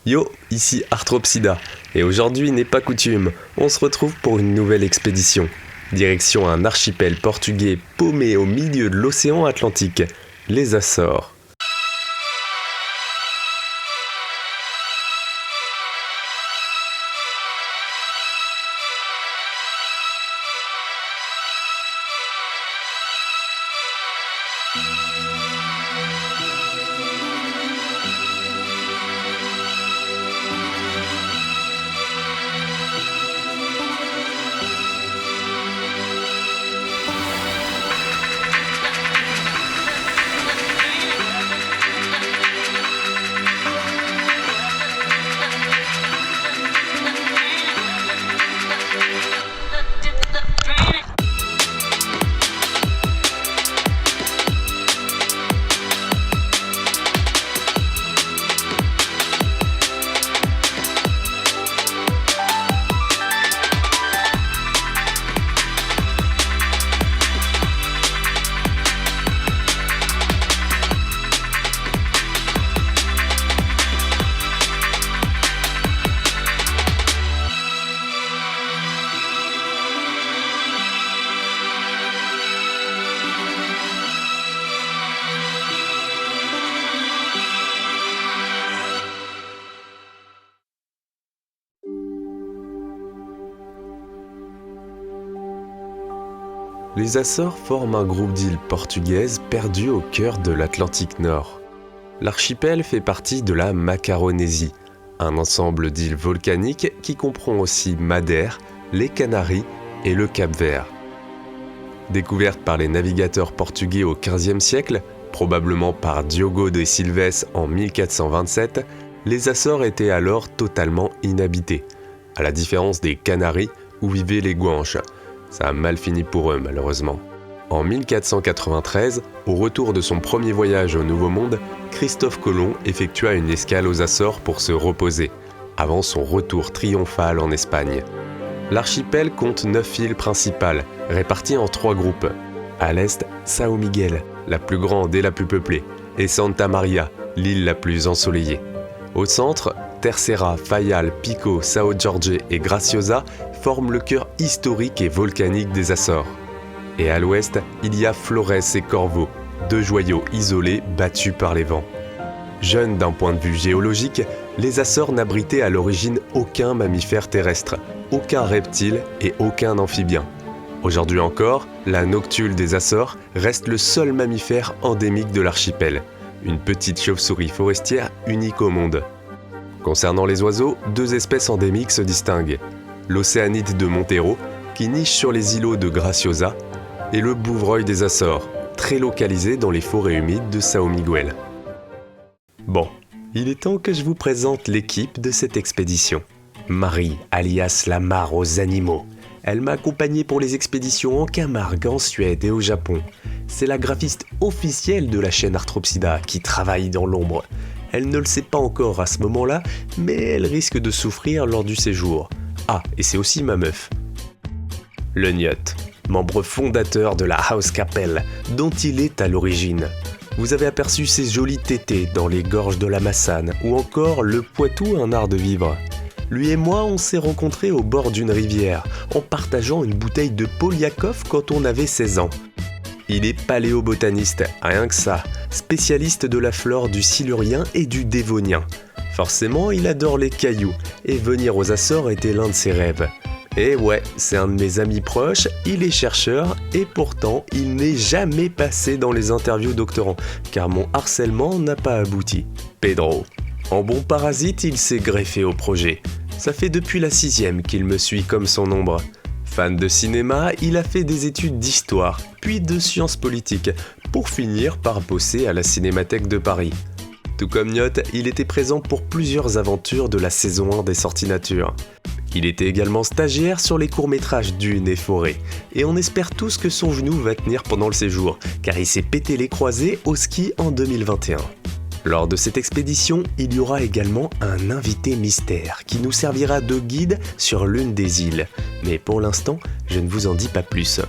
Yo, ici Arthropsida, et aujourd'hui n'est pas coutume, on se retrouve pour une nouvelle expédition. Direction un archipel portugais paumé au milieu de l'océan Atlantique, les Açores. Les Açores forment un groupe d'îles portugaises perdues au cœur de l'Atlantique Nord. L'archipel fait partie de la Macaronésie, un ensemble d'îles volcaniques qui comprend aussi Madère, les Canaries et le Cap-Vert. Découverte par les navigateurs portugais au XVe siècle, probablement par Diogo de Silves en 1427, les Açores étaient alors totalement inhabités, à la différence des Canaries où vivaient les Guanches. Ça a mal fini pour eux, malheureusement. En 1493, au retour de son premier voyage au Nouveau Monde, Christophe Colomb effectua une escale aux Açores pour se reposer, avant son retour triomphal en Espagne. L'archipel compte 9 îles principales, réparties en 3 groupes. À l'est, São Miguel, la plus grande et la plus peuplée, et Santa Maria, l'île la plus ensoleillée. Au centre, Terceira, Faial, Pico, São Jorge et Graciosa forment le cœur historique et volcanique des Açores. Et à l'ouest, il y a Flores et Corvo, 2 joyaux isolés battus par les vents. Jeunes d'un point de vue géologique, les Açores n'abritaient à l'origine aucun mammifère terrestre, aucun reptile et aucun amphibien. Aujourd'hui encore, la noctule des Açores reste le seul mammifère endémique de l'archipel, une petite chauve-souris forestière unique au monde. Concernant les oiseaux, 2 espèces endémiques se distinguent. L'océanide de Montero, qui niche sur les îlots de Graciosa, et le bouvreuil des Açores, très localisé dans les forêts humides de São Miguel. Bon, il est temps que je vous présente l'équipe de cette expédition. Marie, alias la mare aux animaux. Elle m'a accompagné pour les expéditions en Camargue, en Suède et au Japon. C'est la graphiste officielle de la chaîne Arthropsida qui travaille dans l'ombre. Elle ne le sait pas encore à ce moment-là, mais elle risque de souffrir lors du séjour. Ah, et c'est aussi ma meuf. Le Niote, membre fondateur de la House Capelle, dont il est à l'origine. Vous avez aperçu ses jolis tétés dans les gorges de la Massane, ou encore le Poitou, un art de vivre. Lui et moi, on s'est rencontrés au bord d'une rivière, en partageant une bouteille de Poliakov quand on avait 16 ans. Il est paléobotaniste, rien que ça, spécialiste de la flore du Silurien et du Dévonien. Forcément, il adore les cailloux, et venir aux Açores était l'un de ses rêves. Et ouais, c'est un de mes amis proches, il est chercheur, et pourtant, il n'est jamais passé dans les interviews doctorants, car mon harcèlement n'a pas abouti. Pedro. En bon parasite, il s'est greffé au projet. Ça fait depuis la 6e qu'il me suit comme son ombre. Fan de cinéma, il a fait des études d'histoire, puis de sciences politiques, pour finir par bosser à la Cinémathèque de Paris. Tout comme Niote, il était présent pour plusieurs aventures de la saison 1 des Sorties Nature. Il était également stagiaire sur les courts-métrages Dune et Forêt, et on espère tous que son genou va tenir pendant le séjour, car il s'est pété les croisés au ski en 2021. Lors de cette expédition, il y aura également un invité mystère qui nous servira de guide sur l'une des îles. Mais pour l'instant, je ne vous en dis pas plus.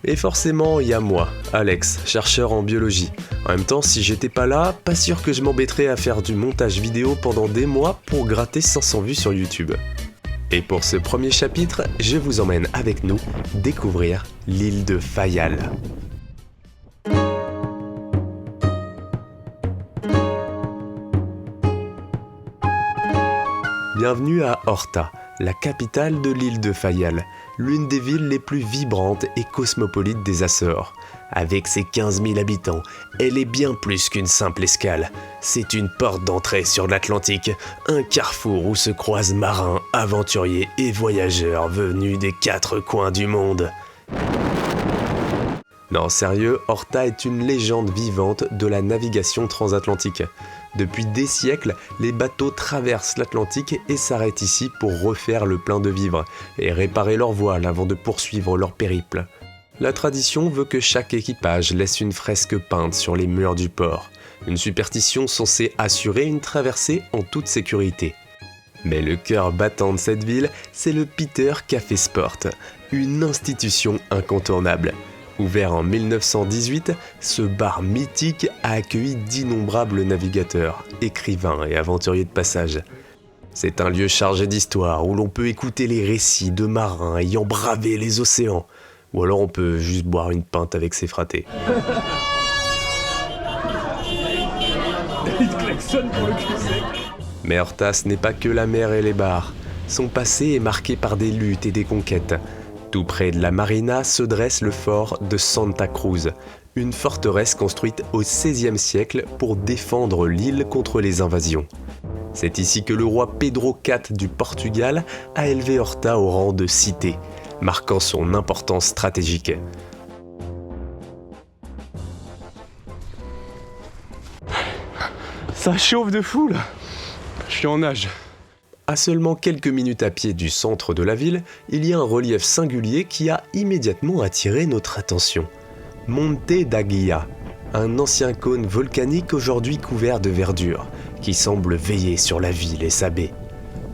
Et forcément, il y a moi, Alex, chercheur en biologie. En même temps, si j'étais pas là, pas sûr que je m'embêterais à faire du montage vidéo pendant des mois pour gratter 500 vues sur YouTube. Et pour ce premier chapitre, je vous emmène avec nous découvrir l'île de Fayal. Bienvenue à Horta, la capitale de l'île de Fayal, l'une des villes les plus vibrantes et cosmopolites des Açores. Avec ses 15 000 habitants, elle est bien plus qu'une simple escale. C'est une porte d'entrée sur l'Atlantique, un carrefour où se croisent marins, aventuriers et voyageurs venus des 4 coins du monde. Non, sérieux, Horta est une légende vivante de la navigation transatlantique. Depuis des siècles, les bateaux traversent l'Atlantique et s'arrêtent ici pour refaire le plein de vivres et réparer leur voile avant de poursuivre leur périple. La tradition veut que chaque équipage laisse une fresque peinte sur les murs du port, une superstition censée assurer une traversée en toute sécurité. Mais le cœur battant de cette ville, c'est le Peter Café Sport, une institution incontournable. Ouvert en 1918, ce bar mythique a accueilli d'innombrables navigateurs, écrivains et aventuriers de passage. C'est un lieu chargé d'histoire où l'on peut écouter les récits de marins ayant bravé les océans. Ou alors on peut juste boire une pinte avec ses fratés. Mais Horta, ce n'est pas que la mer et les bars. Son passé est marqué par des luttes et des conquêtes. Tout près de la marina se dresse le fort de Santa Cruz, une forteresse construite au XVIe siècle pour défendre l'île contre les invasions. C'est ici que le roi Pedro IV du Portugal a élevé Horta au rang de cité, marquant son importance stratégique. Ça chauffe de fou là. Je suis en nage. À seulement quelques minutes à pied du centre de la ville, il y a un relief singulier qui a immédiatement attiré notre attention. Monte d'Aguila, un ancien cône volcanique aujourd'hui couvert de verdure, qui semble veiller sur la ville et sa baie.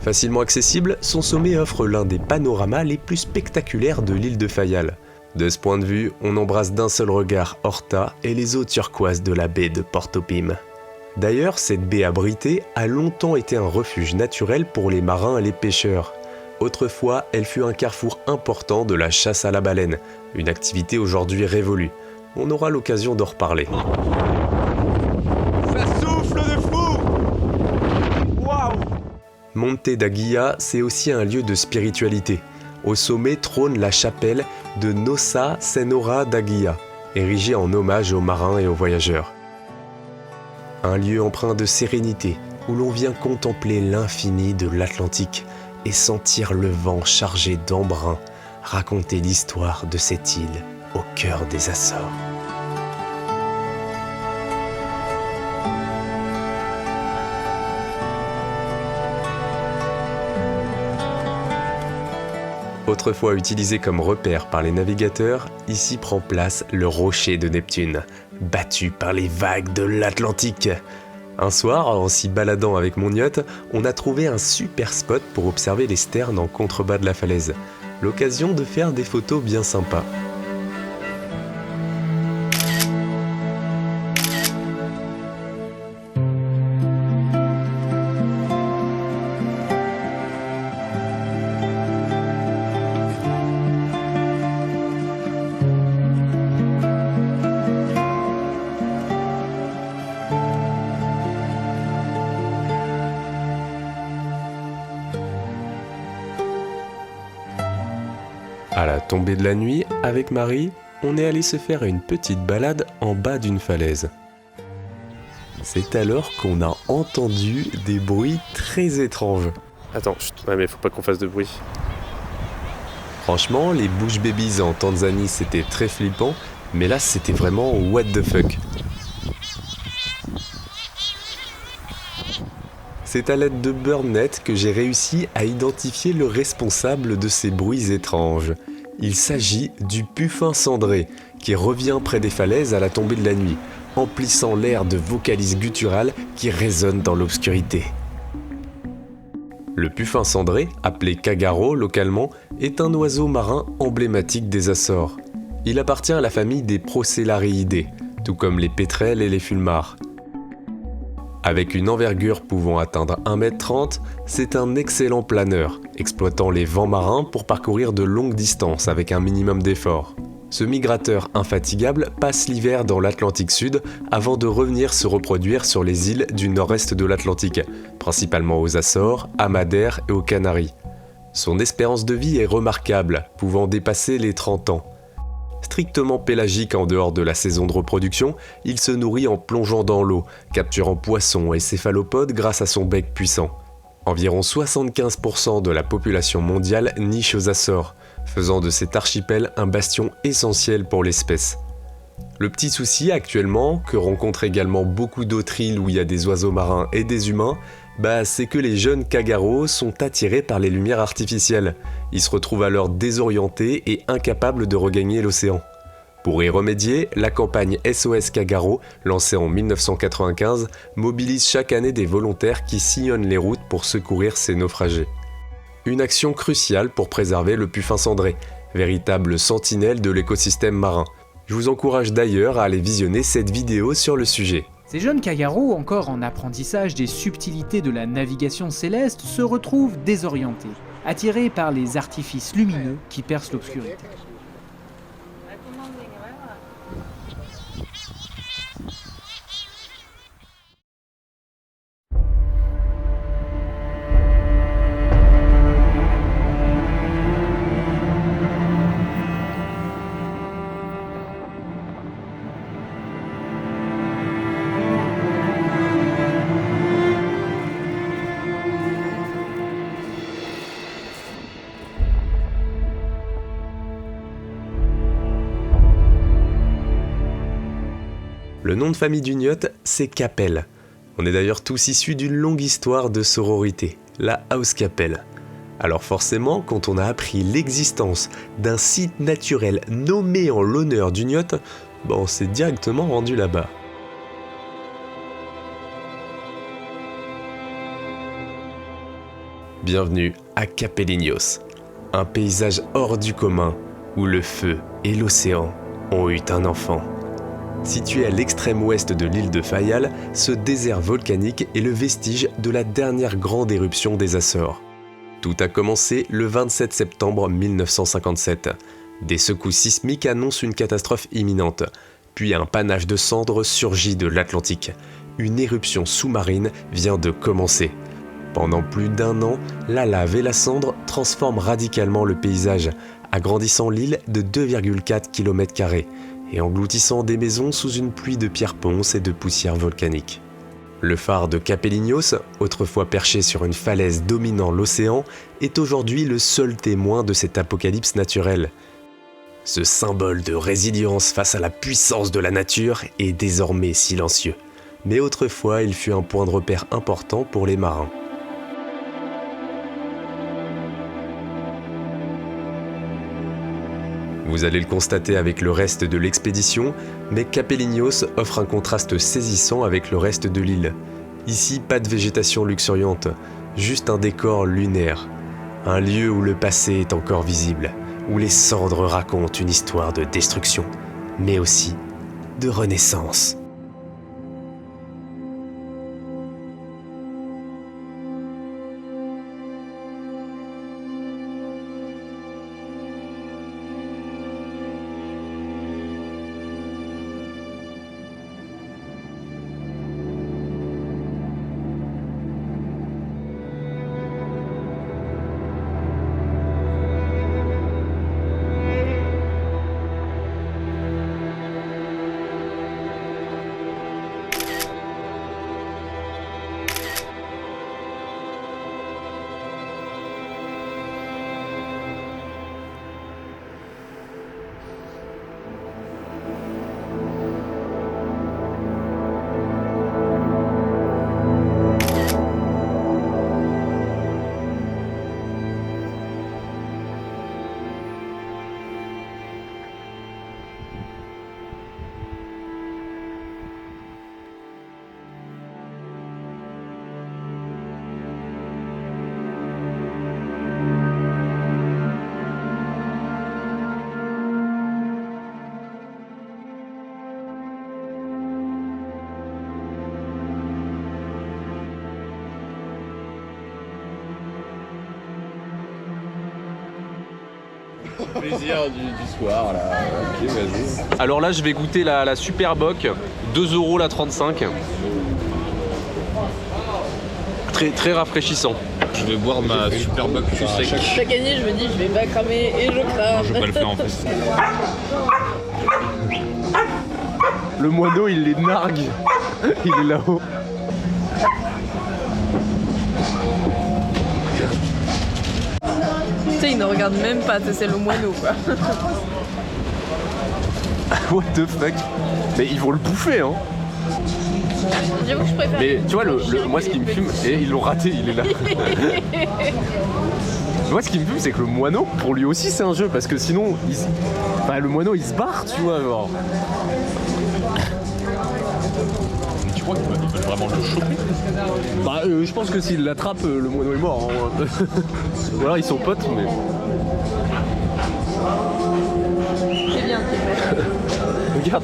Facilement accessible, son sommet offre l'un des panoramas les plus spectaculaires de l'île de Fayal. De ce point de vue, on embrasse d'un seul regard Horta et les eaux turquoises de la baie de Porto Pim. D'ailleurs, cette baie abritée a longtemps été un refuge naturel pour les marins et les pêcheurs. Autrefois, elle fut un carrefour important de la chasse à la baleine, une activité aujourd'hui révolue. On aura l'occasion d'en reparler. Ça souffle de fou. Waouh. Monte d'Aguila, c'est aussi un lieu de spiritualité. Au sommet trône la chapelle de Nossa Senhora d'Aguila, érigée en hommage aux marins et aux voyageurs. Un lieu empreint de sérénité, où l'on vient contempler l'infini de l'Atlantique et sentir le vent chargé d'embrun raconter l'histoire de cette île au cœur des Açores. Autrefois utilisé comme repère par les navigateurs, ici prend place le rocher de Neptune, battu par les vagues de l'Atlantique. Un soir, en s'y baladant avec mon yacht, on a trouvé un super spot pour observer les sternes en contrebas de la falaise. L'occasion de faire des photos bien sympas. À la tombée de la nuit, avec Marie, on est allé se faire une petite balade en bas d'une falaise. C'est alors qu'on a entendu des bruits très étranges. Attends, ouais, mais faut pas qu'on fasse de bruit. Franchement, les Bush Babies en Tanzanie, c'était très flippant, mais là, c'était vraiment what the fuck. C'est à l'aide de BirdNet que j'ai réussi à identifier le responsable de ces bruits étranges. Il s'agit du puffin cendré, qui revient près des falaises à la tombée de la nuit, emplissant l'air de vocalises gutturales qui résonnent dans l'obscurité. Le puffin cendré, appelé cagaro localement, est un oiseau marin emblématique des Açores. Il appartient à la famille des Procellariidae, tout comme les pétrels et les fulmars. Avec une envergure pouvant atteindre 1,30 m, c'est un excellent planeur, exploitant les vents marins pour parcourir de longues distances avec un minimum d'effort. Ce migrateur infatigable passe l'hiver dans l'Atlantique Sud avant de revenir se reproduire sur les îles du nord-est de l'Atlantique, principalement aux Açores, à Madère et aux Canaries. Son espérance de vie est remarquable, pouvant dépasser les 30 ans. Strictement pélagique en dehors de la saison de reproduction, il se nourrit en plongeant dans l'eau, capturant poissons et céphalopodes grâce à son bec puissant. Environ 75% de la population mondiale niche aux Açores, faisant de cet archipel un bastion essentiel pour l'espèce. Le petit souci actuellement, que rencontrent également beaucoup d'autres îles où il y a des oiseaux marins et des humains, c'est que les jeunes cagaros sont attirés par les lumières artificielles. Ils se retrouvent alors désorientés et incapables de regagner l'océan. Pour y remédier, la campagne SOS Kagaro, lancée en 1995, mobilise chaque année des volontaires qui sillonnent les routes pour secourir ces naufragés. Une action cruciale pour préserver le puffin cendré, véritable sentinelle de l'écosystème marin. Je vous encourage d'ailleurs à aller visionner cette vidéo sur le sujet. Ces jeunes Kagaro, encore en apprentissage des subtilités de la navigation céleste, se retrouvent désorientés, attirés par les artifices lumineux qui percent l'obscurité. Le nom de famille du niote, c'est Capel. On est d'ailleurs tous issus d'une longue histoire de sororité, la Hauskapelle. Alors forcément, quand on a appris l'existence d'un site naturel nommé en l'honneur du niote, on s'est directement rendu là-bas. Bienvenue à Capeliños, un paysage hors du commun où le feu et l'océan ont eu un enfant. Situé à l'extrême ouest de l'île de Fayal, ce désert volcanique est le vestige de la dernière grande éruption des Açores. Tout a commencé le 27 septembre 1957. Des secousses sismiques annoncent une catastrophe imminente. Puis un panache de cendres surgit de l'Atlantique. Une éruption sous-marine vient de commencer. Pendant plus d'1 an, la lave et la cendre transforment radicalement le paysage, agrandissant l'île de 2,4 km² et engloutissant des maisons sous une pluie de pierres ponces et de poussière volcanique. Le phare de Capeliños, autrefois perché sur une falaise dominant l'océan, est aujourd'hui le seul témoin de cet apocalypse naturel. Ce symbole de résilience face à la puissance de la nature est désormais silencieux. Mais autrefois, il fut un point de repère important pour les marins. Vous allez le constater avec le reste de l'expédition, mais Capeliños offre un contraste saisissant avec le reste de l'île. Ici, pas de végétation luxuriante, juste un décor lunaire. Un lieu où le passé est encore visible, où les cendres racontent une histoire de destruction, mais aussi de renaissance. Plaisir du soir là. Ok, vas-y. Alors là, je vais goûter la Super Bock, 2 € la 35. Très, très rafraîchissant. Je vais boire ma Super Bock cul sec. Chaque année, je me dis, je vais pas cramer et je crame. Je vais pas le faire en fait. Le moineau, il les nargue. Il est là-haut. Tu sais, il ne regarde même pas, c'est le moineau quoi. What the fuck? Mais ils vont le bouffer, hein. J'avoue que je préfère. Mais tu vois, moi ce qui me fume, et ils l'ont raté, il est là. Moi ce qui me fume, c'est que le moineau, pour lui aussi c'est un jeu, parce que sinon, le moineau il se barre, tu vois, genre. Tu crois qu'ils veulent vraiment le choper? Je pense que s'il l'attrape, le moineau est mort. Hein. Ou alors ils sont potes, mais. C'est bien, c'est bien. Regarde.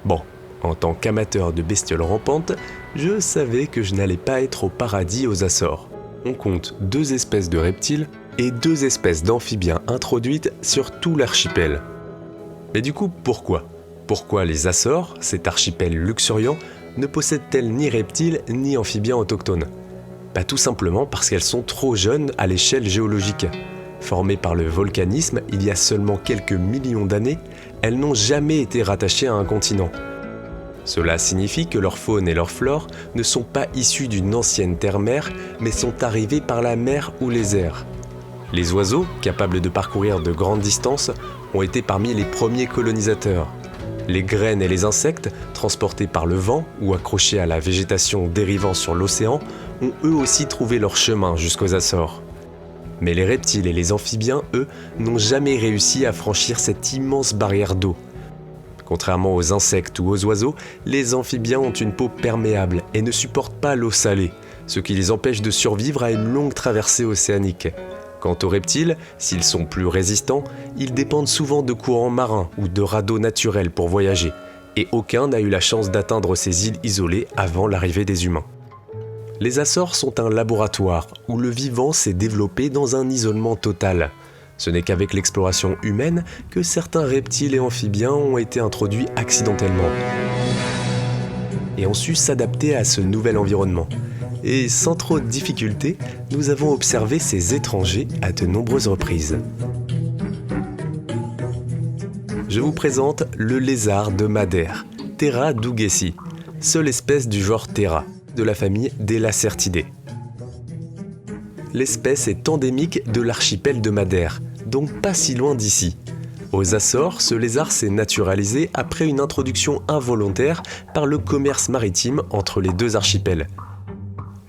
Bon, en tant qu'amateur de bestioles rampantes, je savais que je n'allais pas être au paradis aux Açores. On compte 2 espèces de reptiles et 2 espèces d'amphibiens introduites sur tout l'archipel. Mais du coup, pourquoi? Pourquoi les Açores, cet archipel luxuriant, ne possèdent-elles ni reptiles ni amphibiens autochtones? Tout simplement parce qu'elles sont trop jeunes à l'échelle géologique. Formées par le volcanisme il y a seulement quelques millions d'années, elles n'ont jamais été rattachées à un continent. Cela signifie que leur faune et leur flore ne sont pas issues d'une ancienne terre-mère, mais sont arrivées par la mer ou les airs. Les oiseaux, capables de parcourir de grandes distances, ont été parmi les premiers colonisateurs. Les graines et les insectes, transportés par le vent ou accrochés à la végétation dérivant sur l'océan, ont eux aussi trouvé leur chemin jusqu'aux Açores. Mais les reptiles et les amphibiens, eux, n'ont jamais réussi à franchir cette immense barrière d'eau. Contrairement aux insectes ou aux oiseaux, les amphibiens ont une peau perméable et ne supportent pas l'eau salée, ce qui les empêche de survivre à une longue traversée océanique. Quant aux reptiles, s'ils sont plus résistants, ils dépendent souvent de courants marins ou de radeaux naturels pour voyager, et aucun n'a eu la chance d'atteindre ces îles isolées avant l'arrivée des humains. Les Açores sont un laboratoire où le vivant s'est développé dans un isolement total. Ce n'est qu'avec l'exploration humaine que certains reptiles et amphibiens ont été introduits accidentellement et ont su s'adapter à ce nouvel environnement. Et sans trop de difficultés, nous avons observé ces étrangers à de nombreuses reprises. Je vous présente le lézard de Madère, Thera dougesi, seule espèce du genre Thera, de la famille des Lacertidae. L'espèce est endémique de l'archipel de Madère, donc pas si loin d'ici. Aux Açores, ce lézard s'est naturalisé après une introduction involontaire par le commerce maritime entre les 2 archipels.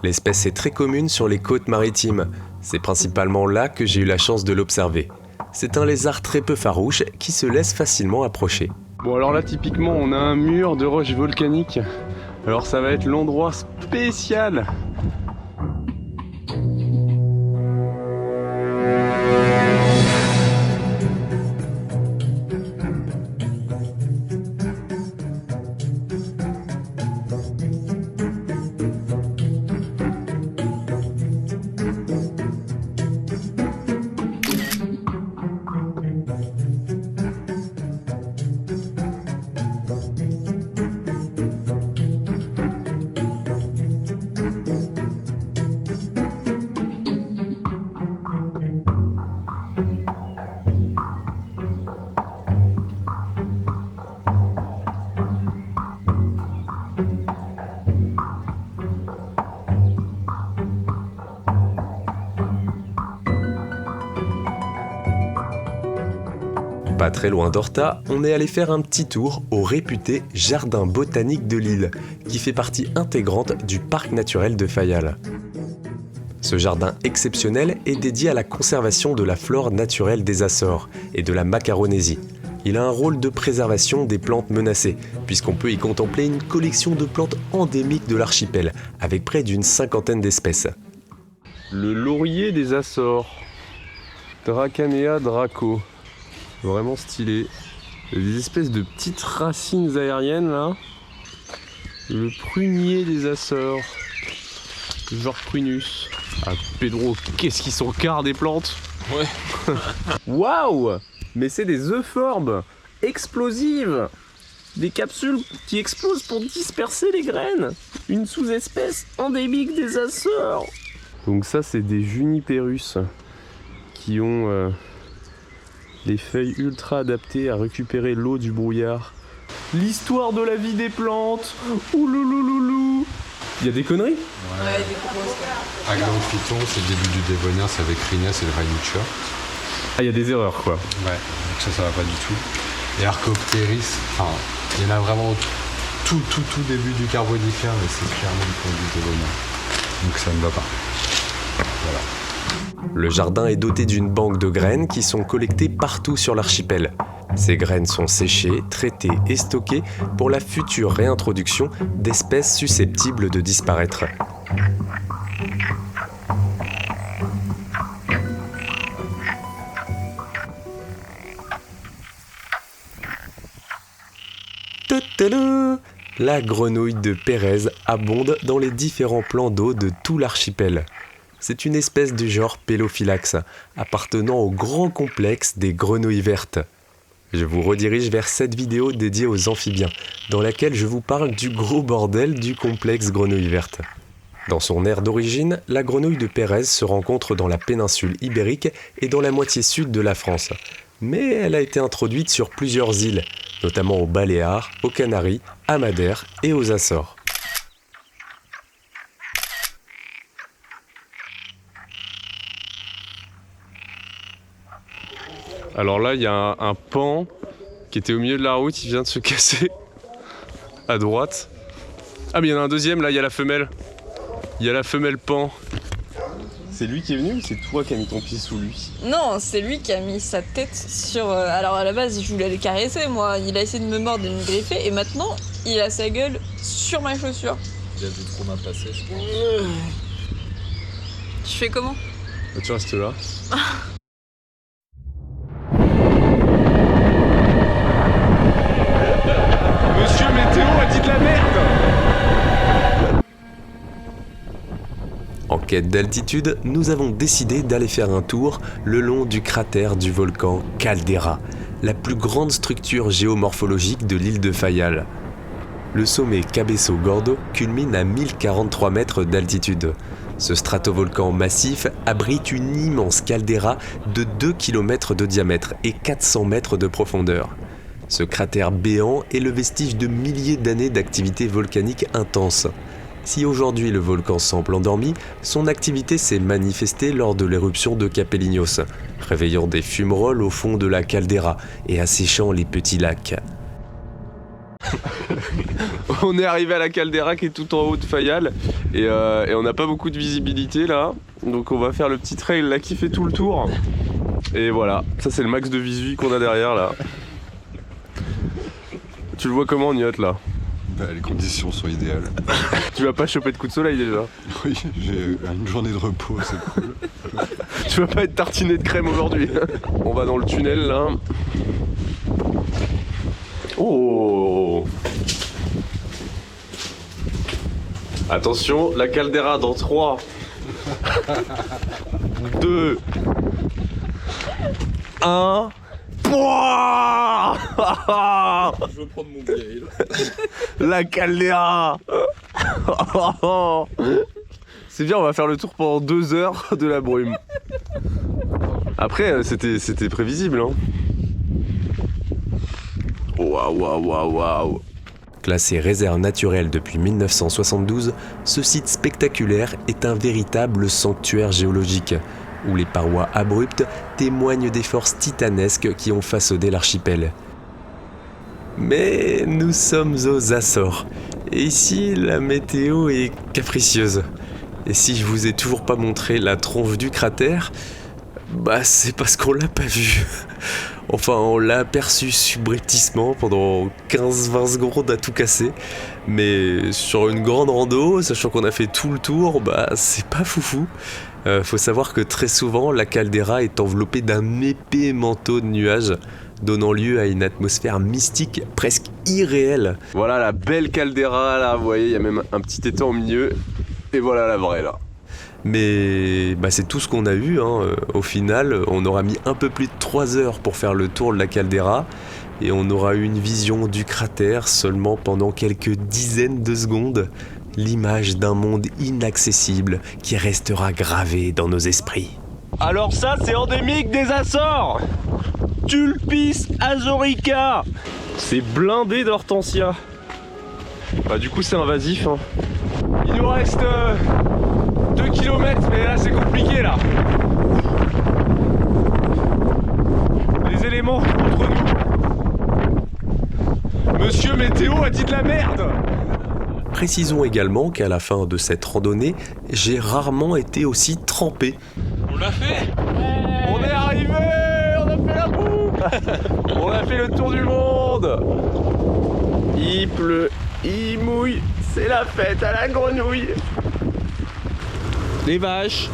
L'espèce est très commune sur les côtes maritimes, c'est principalement là que j'ai eu la chance de l'observer. C'est un lézard très peu farouche qui se laisse facilement approcher. Bon alors là typiquement on a un mur de roches volcaniques. Alors ça va être l'endroit spécial. Pas très loin d'Horta, on est allé faire un petit tour au réputé Jardin botanique de l'île, qui fait partie intégrante du parc naturel de Fayal. Ce jardin exceptionnel est dédié à la conservation de la flore naturelle des Açores et de la Macaronésie. Il a un rôle de préservation des plantes menacées, puisqu'on peut y contempler une collection de plantes endémiques de l'archipel, avec près d'une 50aine d'espèces. Le laurier des Açores, Dracanea draco, vraiment stylé. Il y a des espèces de petites racines aériennes là. Le prunier des Açores. Genre prunus. Ah Pedro, qu'est-ce qu'ils sont quarts des plantes. Ouais. Waouh! Mais c'est des euphorbes explosives. Des capsules qui explosent pour disperser les graines. Une sous-espèce endémique des Açores. Donc ça c'est des Juniperus qui ont les feuilles ultra adaptées à récupérer l'eau du brouillard. L'histoire de la vie des plantes. Ouloulouloulou. Il y a des conneries? Ouais, des grosses. Aglaophyton, c'est le début du Dévonien, c'est avec Rhinès et le Rhinucha. Ah, il y a des erreurs quoi. Ouais, donc ça va pas du tout. Et Archaeopteris, enfin, il y en a vraiment au tout début du Carbonifère, mais c'est clairement du point de vue Dévonien. Donc ça ne va pas. Voilà. Le jardin est doté d'une banque de graines qui sont collectées partout sur l'archipel. Ces graines sont séchées, traitées et stockées pour la future réintroduction d'espèces susceptibles de disparaître. Tadam ! La grenouille de Pérez abonde dans les différents plans d'eau de tout l'archipel. C'est une espèce du genre Pelophylax, appartenant au grand complexe des grenouilles vertes. Je vous redirige vers cette vidéo dédiée aux amphibiens, dans laquelle je vous parle du gros bordel du complexe grenouille verte. Dans son aire d'origine, la grenouille de Pérez se rencontre dans la péninsule ibérique et dans la moitié sud de la France. Mais elle a été introduite sur plusieurs îles, notamment aux Baléares, aux Canaries, à Madère et aux Açores. Alors là, il y a un pan qui était au milieu de la route, il vient de se casser à droite. Ah mais il y en a un deuxième, là, il y a la femelle. Il y a la femelle pan. C'est lui qui est venu ou c'est toi qui as mis ton pied sous lui? Non, c'est lui qui a mis sa tête sur... Alors à la base, je voulais le caresser, moi. Il a essayé de me mordre et de me griffer, et maintenant, il a sa gueule sur ma chaussure. Il a vu trop mal passer, je crois. Tu fais comment? Bah, tu restes là. Monsieur Météo a dit de la merde! En quête d'altitude, nous avons décidé d'aller faire un tour le long du cratère du volcan Caldera, la plus grande structure géomorphologique de l'île de Fayal. Le sommet Cabeço Gordo culmine à 1043 mètres d'altitude. Ce stratovolcan massif abrite une immense caldeira de 2 km de diamètre et 400 mètres de profondeur. Ce cratère béant est le vestige de milliers d'années d'activité volcanique intense. Si aujourd'hui le volcan semble endormi, son activité s'est manifestée lors de l'éruption de Capeliños, réveillant des fumerolles au fond de la caldeira et asséchant les petits lacs. On est arrivé à la caldeira qui est tout en haut de Fayal et on n'a pas beaucoup de visibilité là, donc on va faire le petit trail là qui fait tout le tour. Et voilà, ça c'est le max de visu qu'on a derrière là. Tu le vois comment en yacht là? Bah, les conditions sont idéales. Tu vas pas choper de coup de soleil déjà? Oui, j'ai une journée de repos, c'est cool. Tu vas pas être tartiné de crème aujourd'hui. On va dans le tunnel là. Oh! Attention, la caldeira dans 3, 2, 1. Pouah! Je veux prendre mon billet. La caldeira! C'est bien, on va faire le tour pendant 2 heures de la brume. Après, c'était prévisible, hein. Waouh, waouh, waouh, waouh. Classé réserve naturelle depuis 1972, ce site spectaculaire est un véritable sanctuaire géologique, où les parois abruptes témoignent des forces titanesques qui ont façonné l'archipel. Mais nous sommes aux Açores, et ici la météo est capricieuse. Et si je vous ai toujours pas montré la tronche du cratère, bah c'est parce qu'on l'a pas vu. Enfin, on l'a aperçu subrepticement pendant 15-20 secondes à tout casser. Mais sur une grande rando, sachant qu'on a fait tout le tour, bah c'est pas foufou. Faut savoir que très souvent, la caldeira est enveloppée d'un épais manteau de nuages. donnant lieu à une atmosphère mystique presque irréelle. Voilà la belle caldeira là, vous voyez, il y a même un petit étang au milieu, et voilà la vraie là. Mais c'est tout ce qu'on a eu, hein. Au final, on aura mis un peu plus de 3 heures pour faire le tour de la caldeira, et on aura eu une vision du cratère seulement pendant quelques dizaines de secondes. L'image d'un monde inaccessible qui restera gravé dans nos esprits. Alors ça, c'est endémique des Açores. Tulpis azorica. C'est blindé d'hortensia. Du coup, c'est invasif, hein. Il nous reste 2 km, mais là, c'est compliqué, là. Les éléments contre nous. Monsieur Météo a dit de la merde. Précisons également qu'à la fin de cette randonnée, j'ai rarement été aussi trempé. On l'a fait. On est arrivé. On a fait la boucle. On a fait le tour du monde. Il pleut, il mouille, c'est la fête à la grenouille. Les vaches.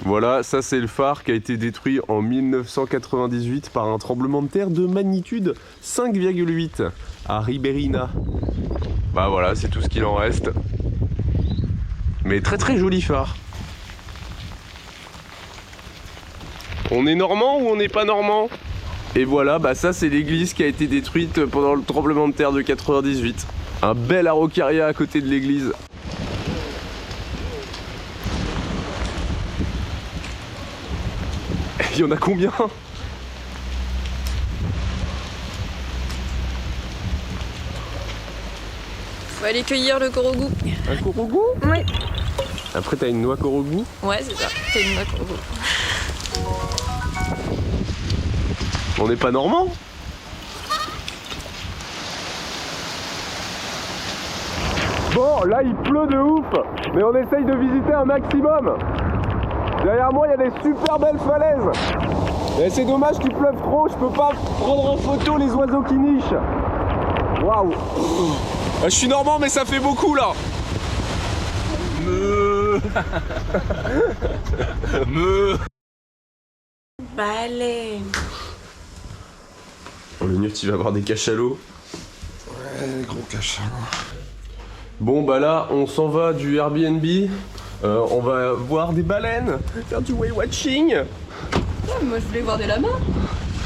Voilà, ça c'est le phare qui a été détruit en 1998 par un tremblement de terre de magnitude 5,8 à Ribérina. Voilà, c'est tout ce qu'il en reste. Mais très très joli phare. On est normand ou on n'est pas normand? Et voilà, ça c'est l'église qui a été détruite pendant le tremblement de terre de 98. Un bel araucaria à côté de l'église. Il y en a combien? Faut aller cueillir le corogou. Un corogou? Ouais. Après t'as une noix corogou? Ouais, c'est ça. T'as une noix corogou. On n'est pas normand? Bon, là il pleut de ouf, mais on essaye de visiter un maximum. Derrière moi, il y a des super belles falaises. Et c'est dommage qu'il pleuve trop, je peux pas prendre en photo les oiseaux qui nichent. Waouh. Je suis normand, mais ça fait beaucoup là. Allez. Le mieux, tu vas avoir des cachalots. Ouais, gros cachalot. Bon, là, on s'en va du Airbnb. On va voir des baleines, faire du whale watching. Moi, je voulais voir des lamas.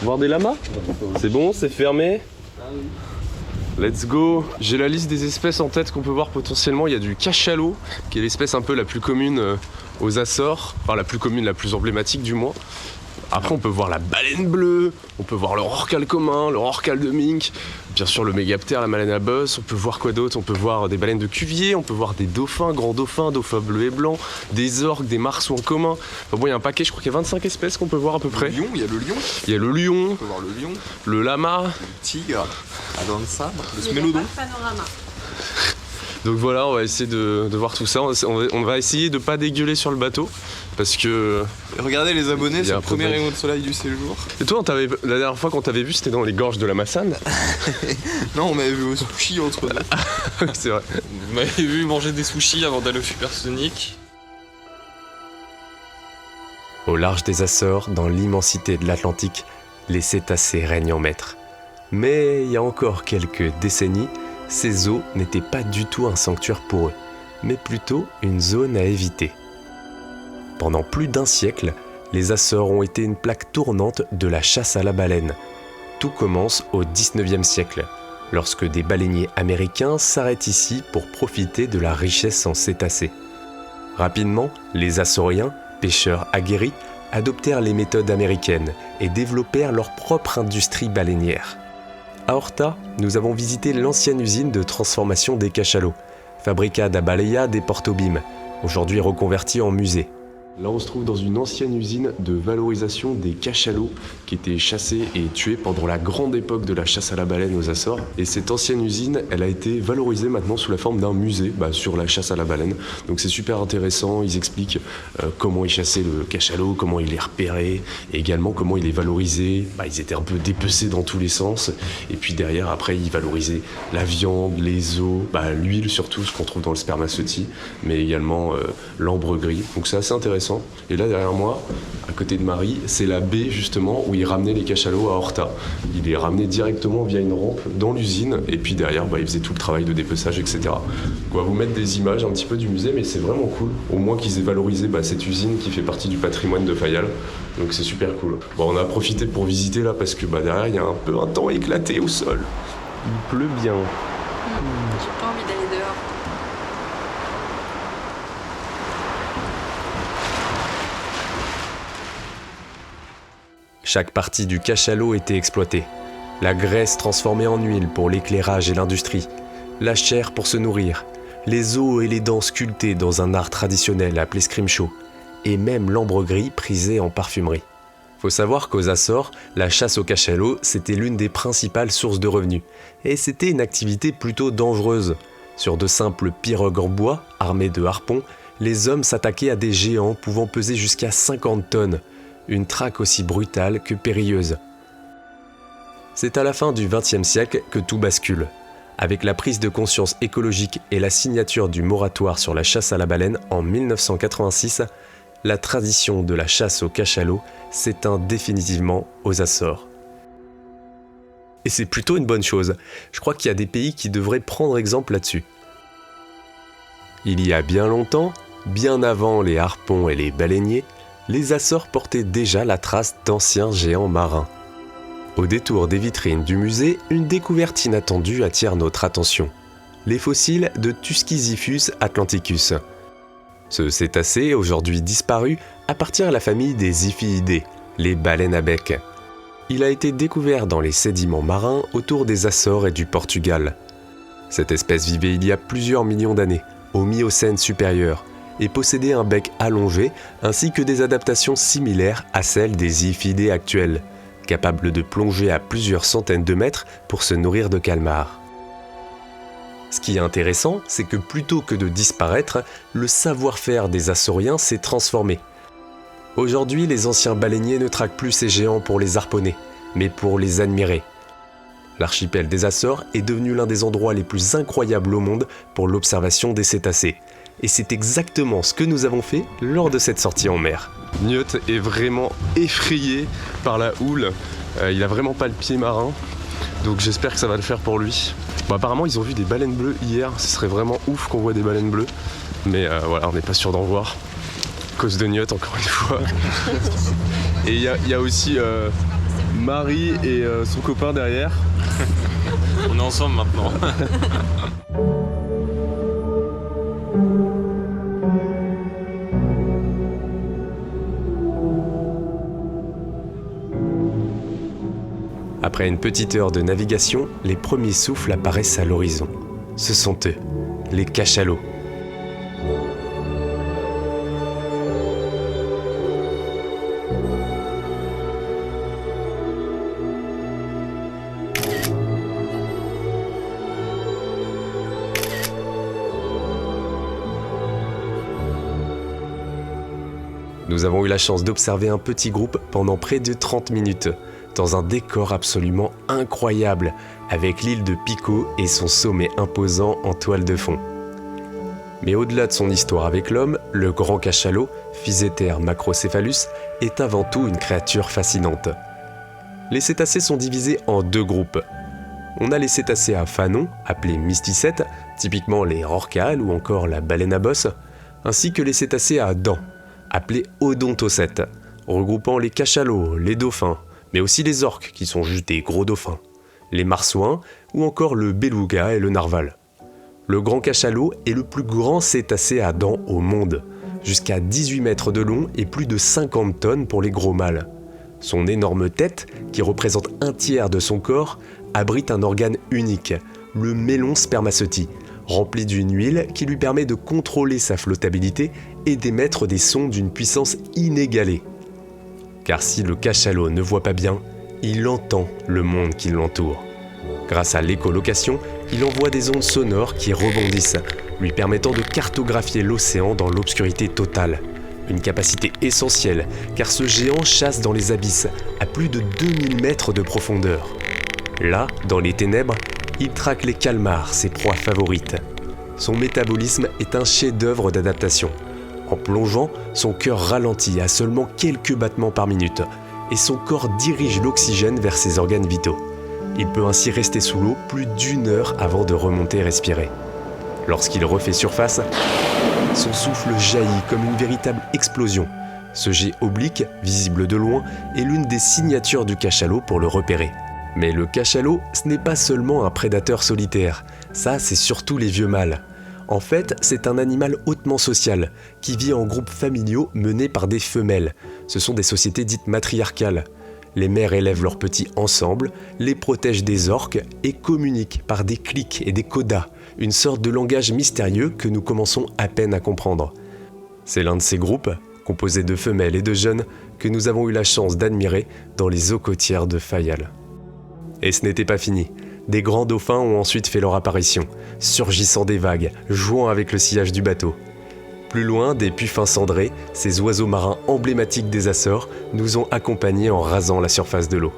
Voir des lamas? C'est bon, c'est fermé. Let's go. J'ai la liste des espèces en tête qu'on peut voir potentiellement. Il y a du cachalot, qui est l'espèce un peu la plus commune aux Açores. Enfin, la plus commune, la plus emblématique du moins. Après, on peut voir la baleine bleue, on peut voir le rorqual commun, le rorqual de mink, bien sûr le mégaptère, la baleine à bosse. On peut voir quoi d'autre? On peut voir des baleines de Cuvier, on peut voir des dauphins, grands dauphins bleus et blancs, des orques, des marsouins communs. Enfin bon, il y a un paquet, je crois qu'il y a 25 espèces qu'on peut voir à peu près. Il y a le lion. Il y a le lion, On peut voir le lion, le lama. le tigre, la dent de sabre, le smélodon. Panorama. Donc voilà, on va essayer de voir tout ça. On va essayer de pas dégueuler sur le bateau. Parce que... Regardez les abonnés, Il y c'est a le un premier peu de- rayon de soleil du séjour. Et toi, la dernière fois qu'on t'avait vu, c'était dans les gorges de la Massane. Non, on m'avait vu au sushi entre deux. C'est vrai. Vous m'avez vu manger des sushis avant d'aller au Supersonic. Au large des Açores, dans l'immensité de l'Atlantique, les cétacés règnent en maître. Mais il y a encore quelques décennies, ces eaux n'étaient pas du tout un sanctuaire pour eux, mais plutôt une zone à éviter. Pendant plus d'un siècle, les Açores ont été une plaque tournante de la chasse à la baleine. Tout commence au XIXe siècle, lorsque des baleiniers américains s'arrêtent ici pour profiter de la richesse en cétacés. Rapidement, les Açoriens, pêcheurs aguerris, adoptèrent les méthodes américaines et développèrent leur propre industrie baleinière. À Horta, nous avons visité l'ancienne usine de transformation des cachalots, Fabrica da Baleia de Porto Bim, aujourd'hui reconvertie en musée. Là, on se trouve dans une ancienne usine de valorisation des cachalots qui étaient chassés et tués pendant la grande époque de la chasse à la baleine aux Açores. Et cette ancienne usine, elle a été valorisée maintenant sous la forme d'un musée sur la chasse à la baleine. Donc c'est super intéressant, ils expliquent comment ils chassaient le cachalot, comment ils les repéraient, et également comment ils les valorisaient. Ils étaient un peu dépecés dans tous les sens. Et puis derrière, après, ils valorisaient la viande, les os, l'huile surtout, ce qu'on trouve dans le spermaceti, mais également l'ambre gris. Donc c'est assez intéressant. intéressant. Et là derrière moi, à côté de Marie, c'est la baie justement où ils ramenaient les cachalots à Horta. Ils les ramenaient directement via une rampe dans l'usine et puis derrière ils faisaient tout le travail de dépeçage, etc. On va vous mettre des images un petit peu du musée, mais c'est vraiment cool. Au moins qu'ils aient valorisé cette usine qui fait partie du patrimoine de Fayal. Donc c'est super cool. Bon, on a profité pour visiter là parce que derrière il y a un peu un temps éclaté au sol. Il pleut bien. J'ai pas envie d'aller dehors. Chaque partie du cachalot était exploitée. La graisse transformée en huile pour l'éclairage et l'industrie, la chair pour se nourrir, les os et les dents sculptés dans un art traditionnel appelé scrimshaw, et même l'ambre gris prisé en parfumerie. Faut savoir qu'aux Açores, la chasse au cachalot, c'était l'une des principales sources de revenus, et c'était une activité plutôt dangereuse. Sur de simples pirogues en bois, armées de harpons, les hommes s'attaquaient à des géants pouvant peser jusqu'à 50 tonnes, une traque aussi brutale que périlleuse. C'est à la fin du XXe siècle que tout bascule. Avec la prise de conscience écologique et la signature du moratoire sur la chasse à la baleine en 1986, la tradition de la chasse au cachalot s'éteint définitivement aux Açores. Et c'est plutôt une bonne chose. Je crois qu'il y a des pays qui devraient prendre exemple là-dessus. Il y a bien longtemps, bien avant les harpons et les baleiniers, les Açores portaient déjà la trace d'anciens géants marins. Au détour des vitrines du musée, une découverte inattendue attire notre attention. Les fossiles de Tusciziphus atlanticus. Ce cétacé, aujourd'hui disparu, appartient à la famille des Ziphiidae, les baleines à bec. Il a été découvert dans les sédiments marins autour des Açores et du Portugal. Cette espèce vivait il y a plusieurs millions d'années, au Miocène supérieur, et possédait un bec allongé ainsi que des adaptations similaires à celles des Ziphiidae actuelles, capables de plonger à plusieurs centaines de mètres pour se nourrir de calmars. Ce qui est intéressant, c'est que plutôt que de disparaître, le savoir-faire des Açoriens s'est transformé. Aujourd'hui, les anciens baleiniers ne traquent plus ces géants pour les harponner, mais pour les admirer. L'archipel des Açores est devenu l'un des endroits les plus incroyables au monde pour l'observation des cétacés. Et c'est exactement ce que nous avons fait lors de cette sortie en mer. Newt est vraiment effrayé par la houle. Il a vraiment pas le pied marin. Donc j'espère que ça va le faire pour lui. Bon, apparemment ils ont vu des baleines bleues hier. Ce serait vraiment ouf qu'on voit des baleines bleues. Mais voilà, on n'est pas sûr d'en voir. À cause de Newt encore une fois. Et il y a aussi Marie et son copain derrière. On est ensemble maintenant. Après une petite heure de navigation, les premiers souffles apparaissent à l'horizon. Ce sont eux, les cachalots. Nous avons eu la chance d'observer un petit groupe pendant près de 30 minutes, dans un décor absolument incroyable, avec l'île de Pico et son sommet imposant en toile de fond. Mais au-delà de son histoire avec l'homme, le grand cachalot, Physeter macrocephalus, est avant tout une créature fascinante. Les cétacés sont divisés en deux groupes. On a les cétacés à fanon, appelés mysticètes, typiquement les rorquals ou encore la baleine à bosse, ainsi que les cétacés à dents, appelés odontocètes, regroupant les cachalots, les dauphins, mais aussi les orques qui sont juste des gros dauphins, les marsouins ou encore le beluga et le narval. Le grand cachalot est le plus grand cétacé à dents au monde, jusqu'à 18 mètres de long et plus de 50 tonnes pour les gros mâles. Son énorme tête, qui représente un tiers de son corps, abrite un organe unique, le mélon spermaceti, rempli d'une huile qui lui permet de contrôler sa flottabilité et d'émettre des sons d'une puissance inégalée. Car si le cachalot ne voit pas bien, il entend le monde qui l'entoure. Grâce à l'écholocation, il envoie des ondes sonores qui rebondissent, lui permettant de cartographier l'océan dans l'obscurité totale. Une capacité essentielle, car ce géant chasse dans les abysses, à plus de 2000 mètres de profondeur. Là, dans les ténèbres, il traque les calmars, ses proies favorites. Son métabolisme est un chef-d'œuvre d'adaptation. En plongeant, son cœur ralentit à seulement quelques battements par minute et son corps dirige l'oxygène vers ses organes vitaux. Il peut ainsi rester sous l'eau plus d'1 heure avant de remonter respirer. Lorsqu'il refait surface, son souffle jaillit comme une véritable explosion. Ce jet oblique, visible de loin, est l'une des signatures du cachalot pour le repérer. Mais le cachalot, ce n'est pas seulement un prédateur solitaire, ça c'est surtout les vieux mâles. En fait, c'est un animal hautement social, qui vit en groupes familiaux menés par des femelles. Ce sont des sociétés dites matriarcales. Les mères élèvent leurs petits ensemble, les protègent des orques et communiquent par des clics et des codas, une sorte de langage mystérieux que nous commençons à peine à comprendre. C'est l'un de ces groupes, composé de femelles et de jeunes, que nous avons eu la chance d'admirer dans les eaux côtières de Fayal. Et ce n'était pas fini. Des grands dauphins ont ensuite fait leur apparition, surgissant des vagues, jouant avec le sillage du bateau. Plus loin, des puffins cendrés, ces oiseaux marins emblématiques des Açores, nous ont accompagnés en rasant la surface de l'eau.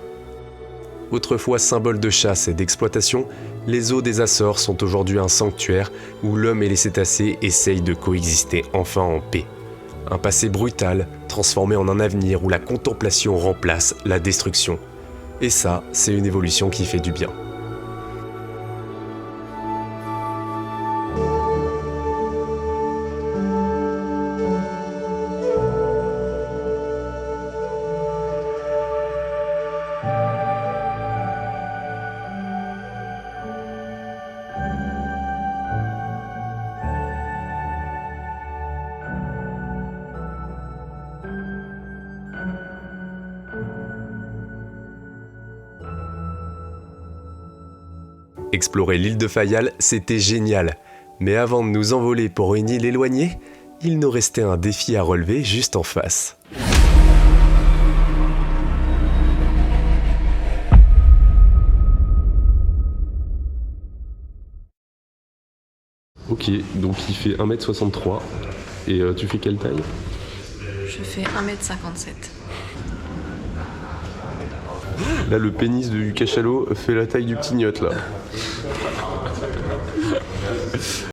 Autrefois symbole de chasse et d'exploitation, les eaux des Açores sont aujourd'hui un sanctuaire où l'homme et les cétacés essayent de coexister enfin en paix. Un passé brutal, transformé en un avenir où la contemplation remplace la destruction. Et ça, c'est une évolution qui fait du bien. Explorer l'île de Fayal, c'était génial. Mais avant de nous envoler pour une île éloignée, il nous restait un défi à relever juste en face. Ok, donc il fait 1m63. Et tu fais quelle taille? Je fais 1m57. Là, le pénis du cachalot fait la taille du petit gnotte, là.